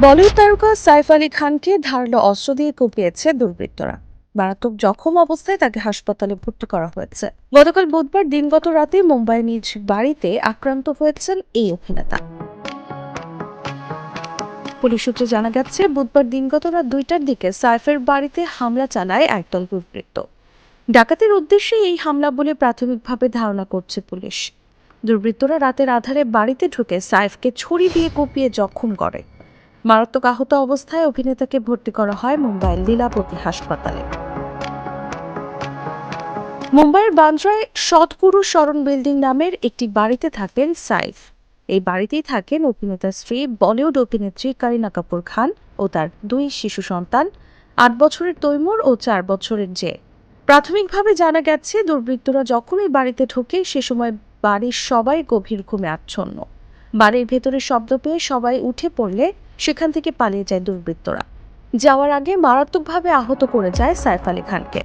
বলিউড তারকা সাইফ আলী খানকে ধারালো অস্ত্র দিয়ে কুপিয়েছে দুর্বৃত্তরা। মারাত্মক জখম অবস্থায় তাকে হাসপাতালে ভর্তি করা হয়েছে। গতকাল বুধবার দিনগত রাতে মুম্বাইয়ের নিজ বাড়িতে আক্রান্ত হয়েছেন এই অভিনেতা। পুলিশ সূত্রে জানা গেছে, বুধবার দিনগত রাত 2টার দিকে সাইফের বাড়িতে হামলা চালায় একদল দুর্বৃত্ত। ডাকাতির উদ্দেশ্যে এই হামলা বলে প্রাথমিকভাবে ধারণা করছে পুলিশ। দুর্বৃত্তরা রাতের আধারে বাড়িতে ঢুকে সাইফকে ছুরি দিয়ে কুপিয়ে জখম করে। মারাত্মক আহত অবস্থায় অভিনেতাকে ভর্তি করা হয় মুম্বাইয়ের লীলাবতী হাসপাতালে। মুম্বাইয়ের বান্দ্রায় সৎগুরু শরণ বিল্ডিং নামের একটি বাড়িতে থাকেন সাইফ। এই বাড়িতেই থাকেন অভিনেতার স্ত্রী বলিউড অভিনেত্রী কারিনা কাপুর খান ও তার 2 শিশু সন্তান, 8 বছরের তৈমুর ও 4 বছরের জে। প্রাথমিকভাবে জানা গেছে, দুর্বৃত্তরা যখন এই বাড়িতে ঢোকে সে সময় বাড়ির সবাই গভীর ঘুমে আচ্ছন্ন। বাড়ির ভেতরে শব্দ পেয়ে সবাই উঠে পড়লে সেখান থেকে পালিয়ে যায় দুর্বৃত্তরা। যাওয়ার আগে মারাত্মকভাবে আহত করে যায় সাইফ আলী খানকে।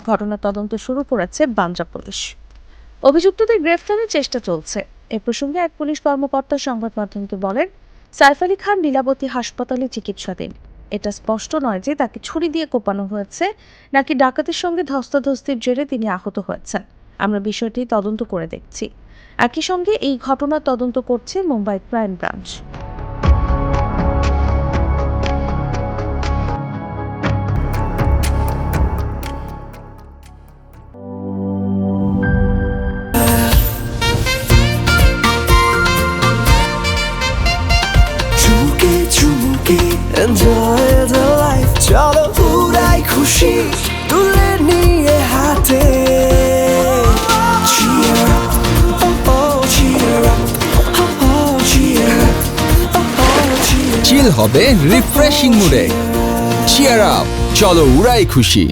ঘটনা তদন্ত শুরু করেছে বান্দ্রা পুলিশ। অভিযুক্তদের গ্রেফতারের চেষ্টা চলছে। এ প্রসঙ্গে এক পুলিশ কর্মকর্তা সংবাদ মাধ্যমকে বলেন, সাইফ আলী খান লীলাবতী হাসপাতালে চিকিৎসাধীন। এটা স্পষ্ট নয় যে তাকে ছুরি দিয়ে কোপানো হয়েছে নাকি ডাকাতের সঙ্গে ধস্তাধস্তির জেরে তিনি আহত হয়েছেন। আমরা বিষয়টি তদন্ত করে দেখছি। একই সঙ্গে এই ঘটনার তদন্ত করছে Mumbai crime branch. Enjoy the life, চলো উড়াই খুশি তুলে নিয়ে হাতে। Cheer up, oh oh, cheer up, oh oh, cheer up, oh oh, cheer up. চিল হবে রিফ্রেশিং মুডে। চিয়ার আপ, চলো উড়াই খুশি।